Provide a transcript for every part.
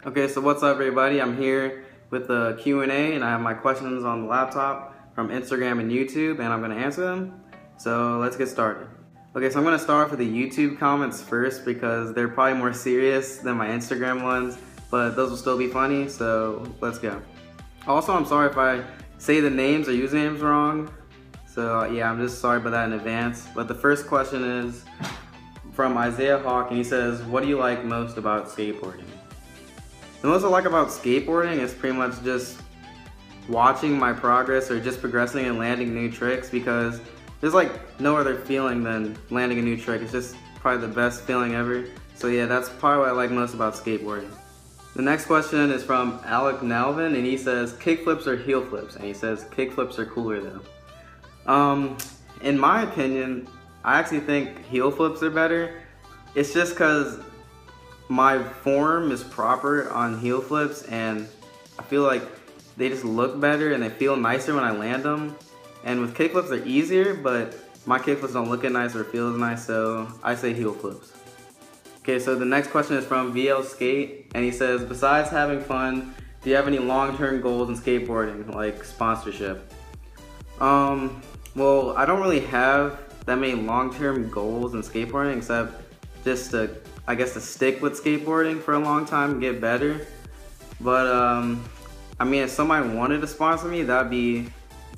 Okay, so what's up everybody? I'm here with the Q&A and I have my questions on the laptop from Instagram and YouTube and I'm going to answer them. So let's get started. Okay, so I'm going to start with the YouTube comments first because they're probably more serious than my Instagram ones, but those will still be funny, so let's go. Also, I'm sorry if I say the names or usernames wrong, so yeah, I'm just sorry about that in advance. But the first question is from Isaiah Hawk and he says, what do you like most about skateboarding? The most I like about skateboarding is pretty much just watching my progress or just progressing and landing new tricks, because there's like no other feeling than landing a new trick. It's just probably the best feeling ever. So yeah, that's probably what I like most about skateboarding. The next question is from Alec Nalvin and he says, kickflips or heel flips? And he says kickflips are cooler though. In my opinion, I actually think heel flips are better. It's just because my form is proper on heel flips and I feel like they just look better and they feel nicer when I land them. And with kickflips they're easier, but my kickflips don't look as nice or feel as nice, so I say heel flips. Okay, so the next question is from VL Skate and he says, besides having fun, do you have any long-term goals in skateboarding, like sponsorship? Well, I don't really have that many long-term goals in skateboarding except just to, I guess, to stick with skateboarding for a long time and get better. But I mean, if somebody wanted to sponsor me, I'd be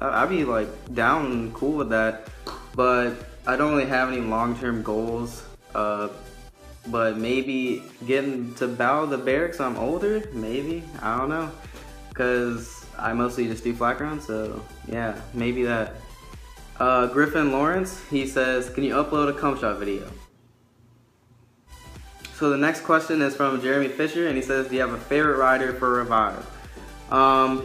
like down and cool with that. But I don't really have any long-term goals. But maybe getting to bow the barracks when I'm older, maybe, I don't know. Cause I mostly just do flat ground, so yeah, maybe that. Griffin Lawrence, he says, can you upload a cum shot video? So the next question is from Jeremy Fisher and he says, do you have a favorite rider for Revive?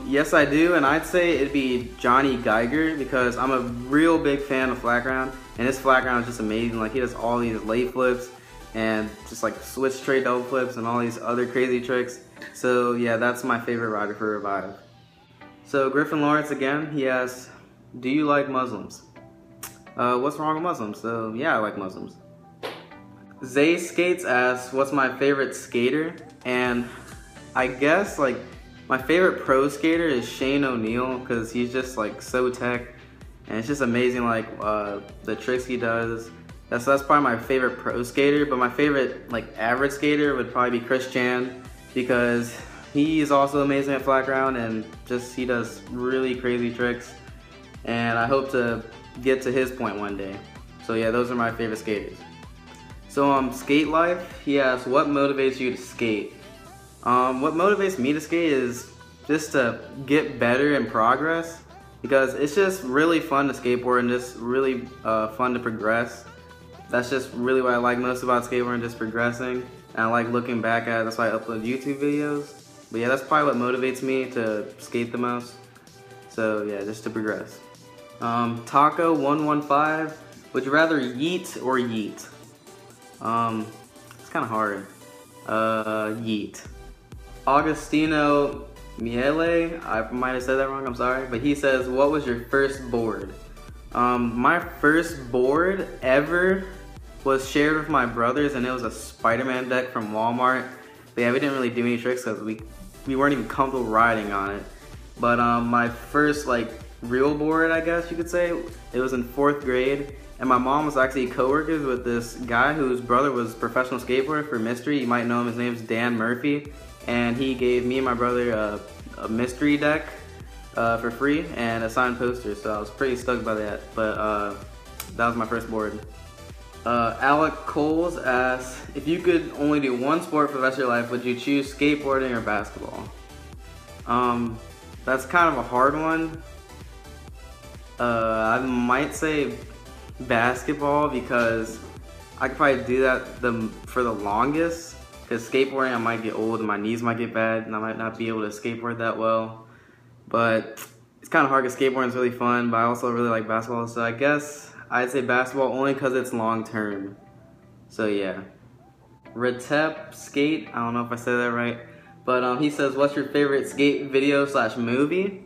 Yes I do, and I'd say it'd be Johnny Geiger because I'm a real big fan of flat ground and his flat ground is just amazing. Like, he does all these lay flips and just like switch straight double flips and all these other crazy tricks. So yeah, that's my favorite rider for Revive. So Griffin Lawrence again, he asks, do you like Muslims? What's wrong with Muslims? So yeah, I like Muslims. Zay Skates asks, what's my favorite skater? And I guess like my favorite pro skater is Shane O'Neill because he's just like so tech and it's just amazing, like the tricks he does. That's probably my favorite pro skater, but my favorite like average skater would probably be Chris Chan because he is also amazing at flat ground and just he does really crazy tricks, and I hope to get to his point one day. So yeah, those are my favorite skaters. So Skate Life, he asks, what motivates you to skate? What motivates me to skate is just to get better and progress, because it's just really fun to skateboard and just really fun to progress. That's just really what I like most about skateboarding, just progressing. And I like looking back at it, that's why I upload YouTube videos. But yeah, that's probably what motivates me to skate the most. So yeah, just to progress. Taco115, would you rather yeet or yeet? It's kind of hard. Yeet. Augustino Miele, I might have said that wrong, I'm sorry, but he says, what was your first board? My first board ever was shared with my brothers and it was a Spider-Man deck from Walmart. But yeah, we didn't really do any tricks because we weren't even comfortable riding on it. But my first like real board, I guess you could say, it was in 4th grade. And my mom was actually co-workers with this guy whose brother was a professional skateboarder for Mystery. You might know him, his name's Dan Murphy. And he gave me and my brother a Mystery deck for free and a signed poster. So I was pretty stoked by that. But that was my first board. Alec Coles asks, if you could only do one sport for the rest of your life, would you choose skateboarding or basketball? That's kind of a hard one. I might say basketball because I could probably do that for the longest, because skateboarding I might get old and my knees might get bad and I might not be able to skateboard that well. But it's kind of hard because skateboarding is really fun, but I also really like basketball, so I guess I'd say basketball only because it's long term. So yeah. Retep Skate, I don't know if I said that right, but he says, what's your favorite skate video / movie?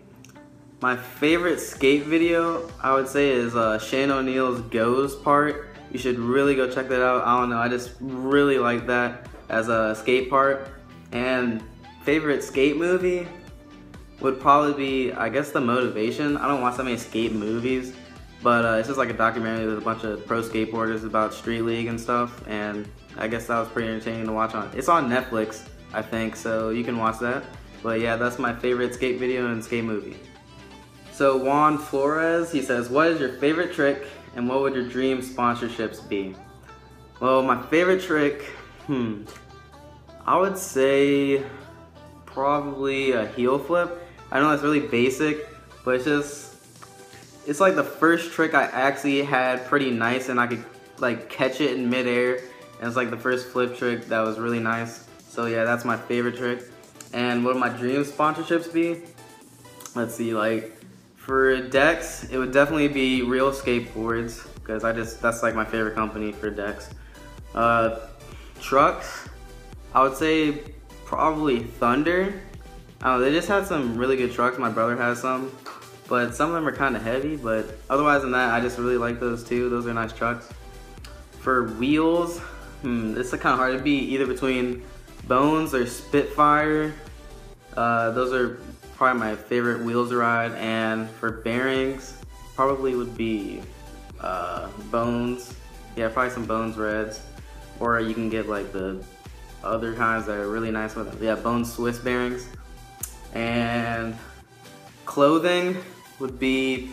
My favorite skate video, I would say, is Shane O'Neill's Goes part. You should really go check that out. I don't know, I just really like that as a skate part. And favorite skate movie would probably be, I guess, The Motivation. I don't watch that many skate movies, but it's just like a documentary with a bunch of pro skateboarders about street league and stuff, and I guess that was pretty entertaining to watch on. It's on Netflix, I think, so you can watch that. But yeah, that's my favorite skate video and skate movie. So Juan Flores, he says, what is your favorite trick and what would your dream sponsorships be? Well, my favorite trick, I would say probably a heel flip. I know that's really basic, but it's like the first trick I actually had pretty nice, and I could like catch it in midair, and it's like the first flip trick that was really nice. So yeah, that's my favorite trick. And what would my dream sponsorships be? Let's see, like for Dex, it would definitely be Real Skateboards, because that's like my favorite company for Dex. Trucks, I would say probably Thunder. I don't know, they just had some really good trucks. My brother has some, but some of them are kind of heavy, but otherwise than that, I just really like those too. Those are nice trucks. For wheels, this is kind of hard to be either between Bones or Spitfire. Those are probably my favorite wheels to ride. And for bearings, probably would be Bones. Yeah, probably some Bones Reds. Or you can get like the other kinds that are really nice with them. Yeah, Bones Swiss bearings. And clothing would be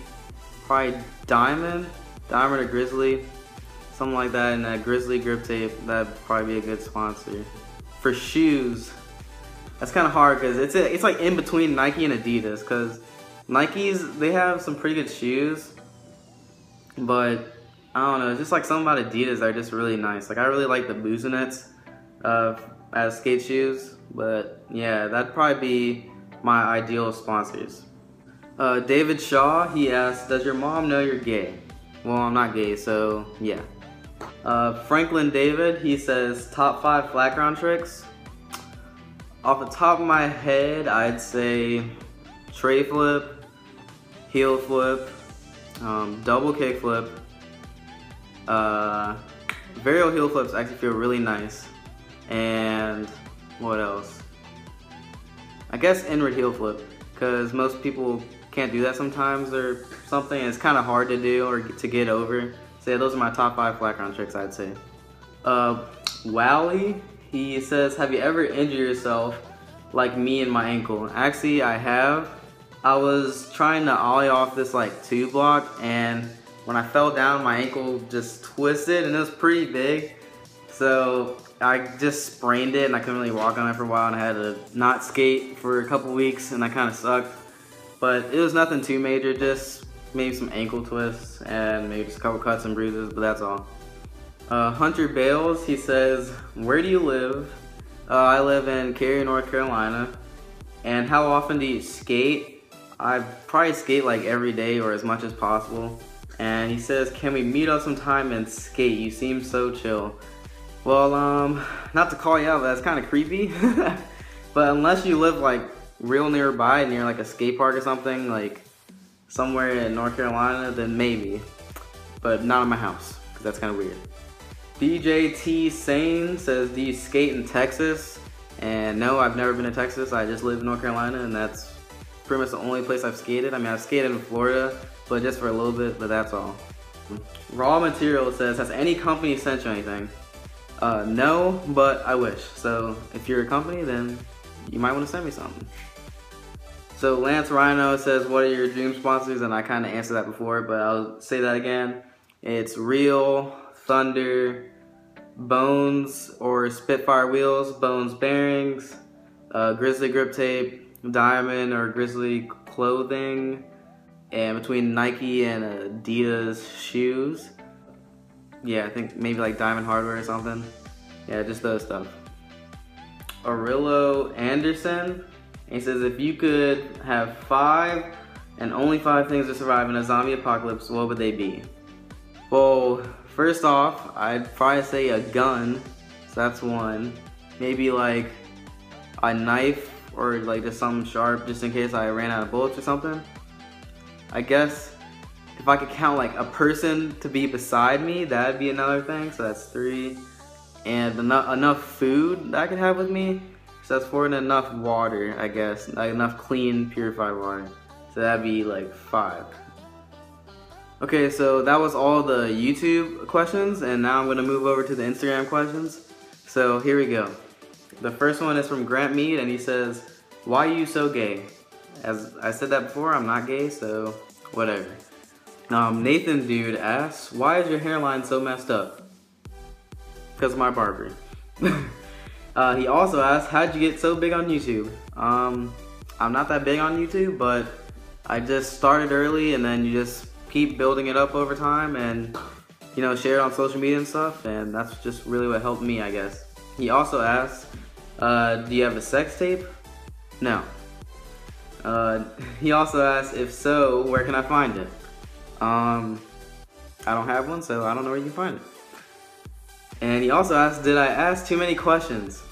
probably Diamond or Grizzly, something like that, and a Grizzly grip tape. That'd probably be a good sponsor. For shoes, that's kind of hard because it's like in between Nike and Adidas, because Nikes, they have some pretty good shoes, but I don't know, it's just like something about Adidas that are just really nice. Like I really like the Busenets as skate shoes, but yeah, that'd probably be my ideal sponsors. David Shaw, he asks, does your mom know you're gay? Well, I'm not gay, so yeah. Franklin David, he says, top 5 flat ground tricks. Off the top of my head, I'd say tray flip, heel flip, double kick flip. Varial heel flips actually feel really nice. And what else? I guess inward heel flip, because most people can't do that sometimes or something. It's kind of hard to do or to get over. So yeah, those are my top 5 flat ground tricks, I'd say. Wally, he says, have you ever injured yourself like me and my ankle? Actually, I have. I was trying to ollie off this like 2 block, and when I fell down, my ankle just twisted, and it was pretty big. So I just sprained it, and I couldn't really walk on it for a while, and I had to not skate for a couple weeks, and that kind of sucked. But it was nothing too major, just maybe some ankle twists and maybe just a couple cuts and bruises, but that's all. Hunter Bales, he says, where do you live? I live in Cary, North Carolina. And how often do you skate? I probably skate like every day or as much as possible. And he says, can we meet up sometime and skate? You seem so chill. Well, not to call you out, but that's kind of creepy. But unless you live like real nearby, near like a skate park or something, like somewhere in North Carolina, then maybe. But not in my house, because that's kind of weird. DJ T Sane says, do you skate in Texas? And no, I've never been to Texas. I just live in North Carolina, and that's pretty much the only place I've skated. I mean, I've skated in Florida, but just for a little bit, but that's all. Raw Material says, has any company sent you anything? No, but I wish. So if you're a company, then you might want to send me something. So Lance Rhino says, what are your dream sponsors? And I kind of answered that before, but I'll say that again. It's Real, Thunder, Bones or Spitfire wheels, Bones bearings, Grizzly grip tape, Diamond or Grizzly clothing, and between Nike and Adidas shoes. Yeah, I think maybe like Diamond hardware or something. Yeah, just those stuff. Aurelio Anderson, he says, if you could have 5 and only 5 things to survive in a zombie apocalypse, what would they be? Well, first off, I'd probably say a gun, so that's one. Maybe like a knife or like just something sharp just in case I ran out of bullets or something. I guess if I could count like a person to be beside me, that'd be another thing, so that's 3. And enough food that I could have with me, So that's 4 and enough water, I guess. Like enough clean, purified water. So that'd be like 5. Okay, so that was all the YouTube questions, and now I'm gonna move over to the Instagram questions. So here we go. The first one is from Grant Mead, and he says, "Why are you so gay?" As I said that before, I'm not gay, so whatever. Nathan Dude asks, "Why is your hairline so messed up?" Because of my barber. He also asks, "How'd you get so big on YouTube?" I'm not that big on YouTube, but I just started early, and then you just keep building it up over time, and you know, share it on social media and stuff, and that's just really what helped me, I guess. He also asks, "Do you have a sex tape?" No. He also asks, "If so, where can I find it?" I don't have one, so I don't know where you can find it. And he also asks, "Did I ask too many questions?"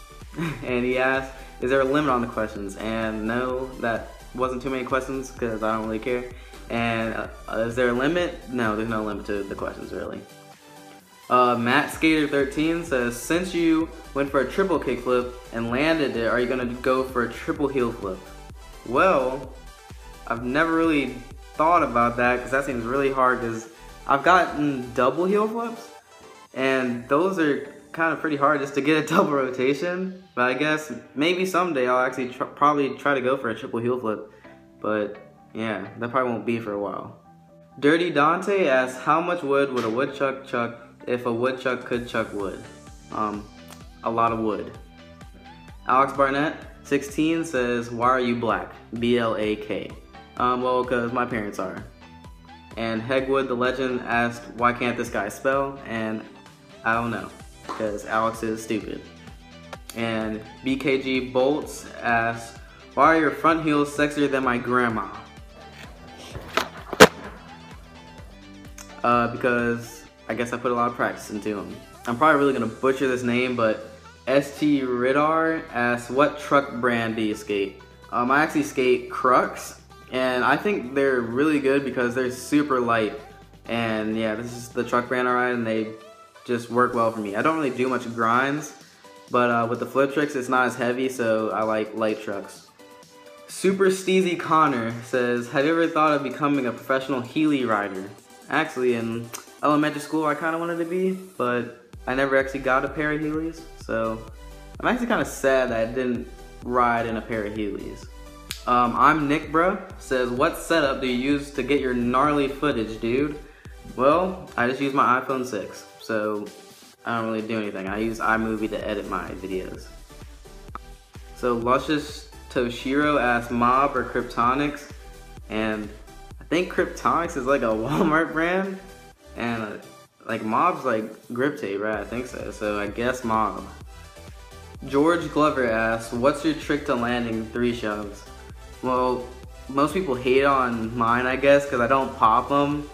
And he asks, "Is there a limit on the questions?" And no, that wasn't too many questions because I don't really care. And is there a limit? No, there's no limit to the questions, really. Matt Skater 13 says, "Since you went for a triple kickflip and landed it, are you gonna go for a triple heel flip?" Well, I've never really thought about that because that seems really hard, because I've gotten double heel flips, and those are kind of pretty hard just to get a double rotation. But I guess maybe someday I'll actually probably try to go for a triple heel flip. But yeah, that probably won't be for a while. Dirty Dante asks, "How much wood would a woodchuck chuck if a woodchuck could chuck wood?" A lot of wood. Alex Barnett 16 says, "Why are you black?" BLAK. Well, because my parents are. And Hegwood the Legend asked, "Why can't this guy spell?" And I don't know, because Alex is stupid. And BKG Bolts asks, "Why are your front heels sexier than my grandma?" Because I guess I put a lot of practice into them. I'm probably really gonna butcher this name, but ST Ridar asks, "What truck brand do you skate?" I actually skate Crux, and I think they're really good because they're super light. And yeah, this is the truck brand I ride, and they just work well for me. I don't really do much grinds, but with the flip tricks, it's not as heavy, so I like light trucks. Super Steezy Connor says, "Have you ever thought of becoming a professional Heeley rider?" Actually, in elementary school, I kind of wanted to be, but I never actually got a pair of Heelys, so I'm actually kind of sad that I didn't ride in a pair of Heelys. I'm Nick Bruh says, "What setup do you use to get your gnarly footage, dude?" Well, I just use my iPhone 6, so I don't really do anything. I use iMovie to edit my videos. So Luscious Toshiro asks, "Mob or Kryptonics?" And I think Kryptonics is like a Walmart brand, and like Mob's like grip tape, right? I think so. So I guess Mob. George Glover asks, "What's your trick to landing 3 shoves?" Well, most people hate on mine, I guess, because I don't pop them.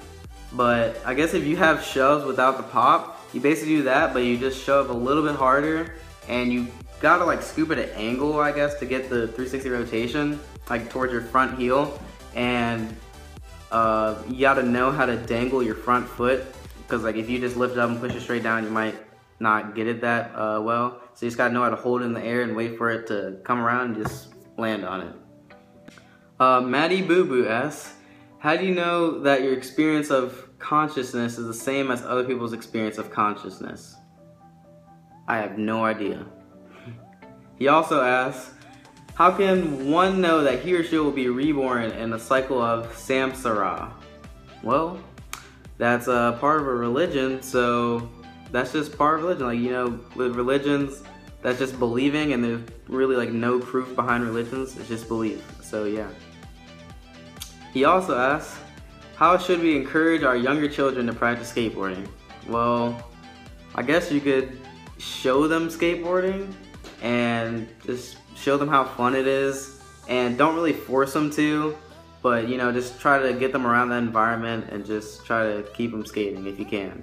But I guess if you have shoves without the pop, you basically do that, but you just shove a little bit harder, and you gotta like scoop at an angle, I guess, to get the 360 rotation, like towards your front heel. And you gotta know how to dangle your front foot, because like if you just lift it up and push it straight down, you might not get it that well. So you just gotta know how to hold it in the air and wait for it to come around and just land on it. Maddie Boo Boo asks, "How do you know that your experience of consciousness is the same as other people's experience of consciousness?" I have no idea. He also asks, "How can one know that he or she will be reborn in a cycle of samsara?" Well, that's a part of a religion, so that's just part of religion. Like, you know, with religions, that's just believing, and there's really like no proof behind religions, it's just belief. So yeah. He also asks, "How should we encourage our younger children to practice skateboarding?" Well, I guess you could show them skateboarding and just show them how fun it is, and don't really force them to, but you know, just try to get them around that environment and just try to keep them skating if you can.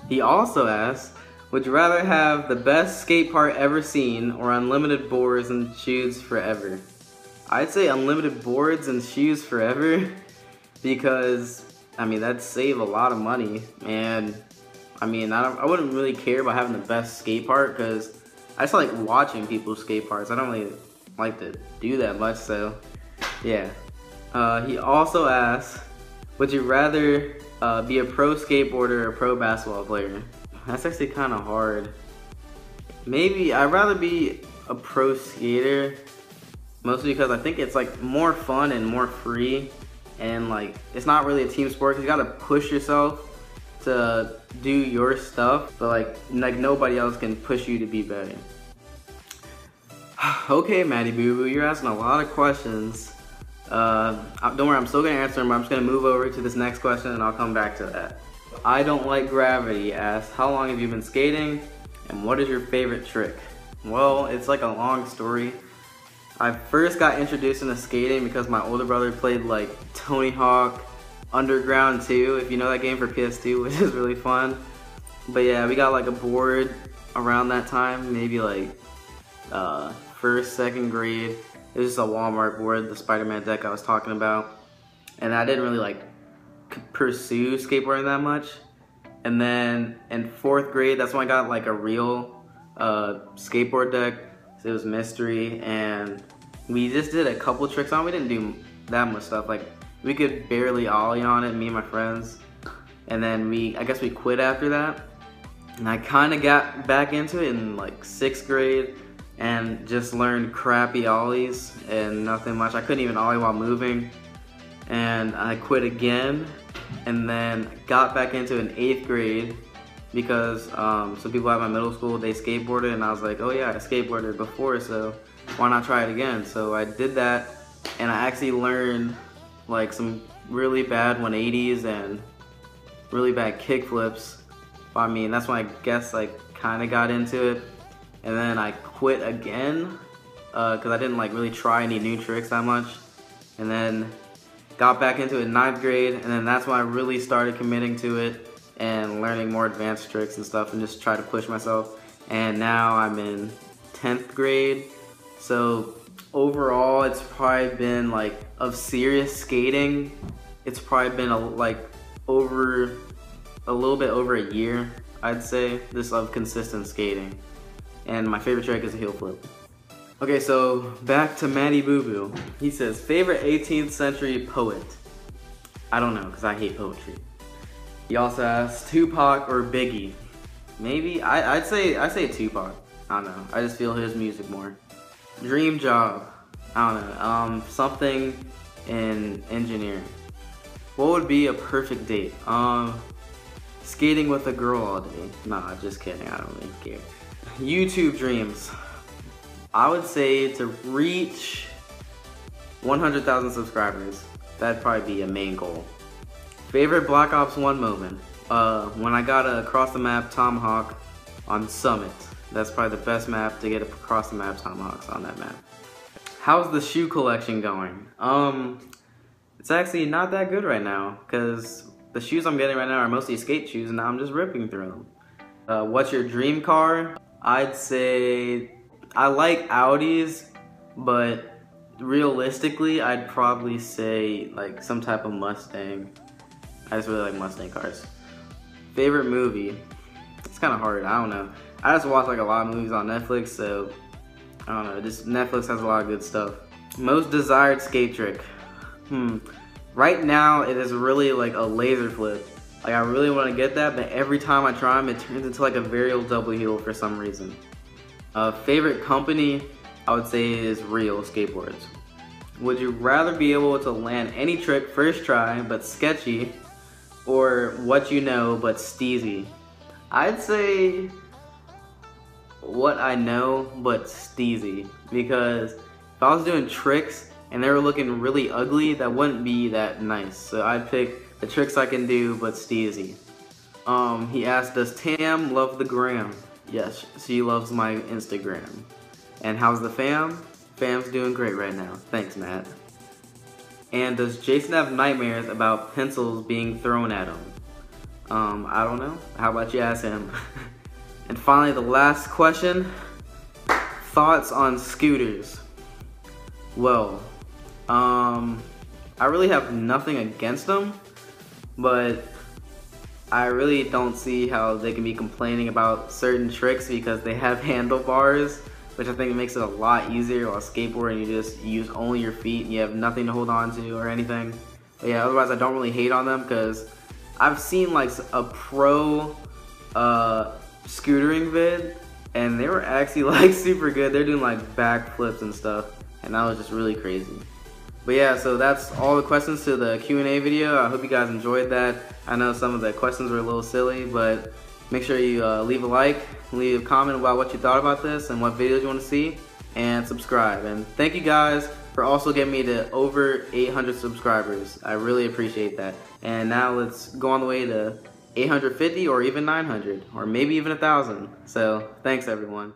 He also asks, "Would you rather have the best skate park ever seen or unlimited boards and shoes forever?" I'd say unlimited boards and shoes forever, because I mean, that'd save a lot of money. And I mean, I wouldn't really care about having the best skate park, because I just like watching people's skate parks. I don't really like to do that much, so yeah. He also asks, would you rather be a pro skateboarder or a pro basketball player? That's actually kind of hard. Maybe I'd rather be a pro skater, mostly because I think it's like more fun and more free, and like it's not really a team sport because you gotta push yourself to do your stuff, but like nobody else can push you to be better. Okay, Maddie Boo Boo, you're asking a lot of questions. Don't worry, I'm still gonna answer them, but I'm just gonna move over to this next question and I'll come back to that. I Don't Like Gravity asks, how long have you been skating and what is your favorite trick? Well, it's like a long story. I first got introduced into skating because my older brother played like Tony Hawk Underground 2, if you know that game, for PS2, which is really fun. But yeah, we got like a board around that time, maybe like first, second grade. It was just a Walmart board, the Spider-Man deck I was talking about. And I didn't really like pursue skateboarding that much. And then in 4th grade, that's when I got like a real skateboard deck. So it was Mystery, and we just did a couple tricks on it. We didn't do that much stuff. Like we could barely ollie on it, me and my friends. And then I guess we quit after that. And I kind of got back into it in like 6th grade and just learned crappy ollies and nothing much. I couldn't even ollie while moving. And I quit again, and then got back into it in 8th grade because some people at my middle school, they skateboarded, and I was like, oh yeah, I skateboarded before, so why not try it again? So I did that, and I actually learned like some really bad 180s and really bad kickflips. I mean, that's when I guess I kind of got into it. And then I quit again because I didn't like really try any new tricks that much. And then got back into it in 9th grade, and then that's when I really started committing to it and learning more advanced tricks and stuff and just try to push myself. And now I'm in 10th grade. So overall, it's probably been like, of serious skating, it's probably been a little bit over a year, I'd say, this of consistent skating. And my favorite trick is a heel flip. Okay, so back to Maddie Boo Boo. He says, favorite 18th century poet? I don't know, because I hate poetry. He also asks, Tupac or Biggie? Maybe, I'd say Tupac. I don't know, I just feel his music more. Dream job? I don't know, something in engineering. What would be a perfect date? Skating with a girl all day. Nah, just kidding, I don't really care. YouTube dreams. I would say to reach 100,000 subscribers. That'd probably be a main goal. Favorite Black Ops 1 moment? When I got a across the map tomahawk on Summit. That's probably the best map to get across the map tomahawks on that map. How's the shoe collection going? It's actually not that good right now because the shoes I'm getting right now are mostly skate shoes and now I'm just ripping through them. What's your dream car? I'd say I like Audis, but realistically, I'd probably say like some type of Mustang. I just really like Mustang cars. Favorite movie? It's kind of hard, I don't know. I just watch like a lot of movies on Netflix, so I don't know, just Netflix has a lot of good stuff. Most desired skate trick? Right now, it is really like a laser flip. Like I really want to get that, but every time I try them, it turns into like a varial double heel for some reason. Favorite company, I would say, is Real Skateboards. Would you rather be able to land any trick first try, but sketchy, or what you know, but steezy? I'd say what I know, but steezy, because if I was doing tricks and they were looking really ugly, that wouldn't be that nice. So I'd pick the tricks I can do, but steezy. He asked, does Tam love the gram? Yes, she loves my Instagram. And how's the fam? Fam's doing great right now. Thanks, Matt. And does Jason have nightmares about pencils being thrown at him? I don't know. How about you ask him? And finally, the last question. Thoughts on scooters? Well, I really have nothing against them, but I really don't see how they can be complaining about certain tricks because they have handlebars, which I think makes it a lot easier. While skateboarding, you just use only your feet and you have nothing to hold on to or anything. But yeah, otherwise I don't really hate on them because I've seen like a pro scootering vid and they were actually like super good. They're doing like backflips and stuff, and that was just really crazy. But yeah, so that's all the questions to the Q&A video. I hope you guys enjoyed that. I know some of the questions were a little silly, but make sure you leave a like, leave a comment about what you thought about this and what videos you want to see, and subscribe. And thank you guys for also getting me to over 800 subscribers. I really appreciate that. And now let's go on the way to 850 or even 900 or maybe even 1,000. So thanks everyone.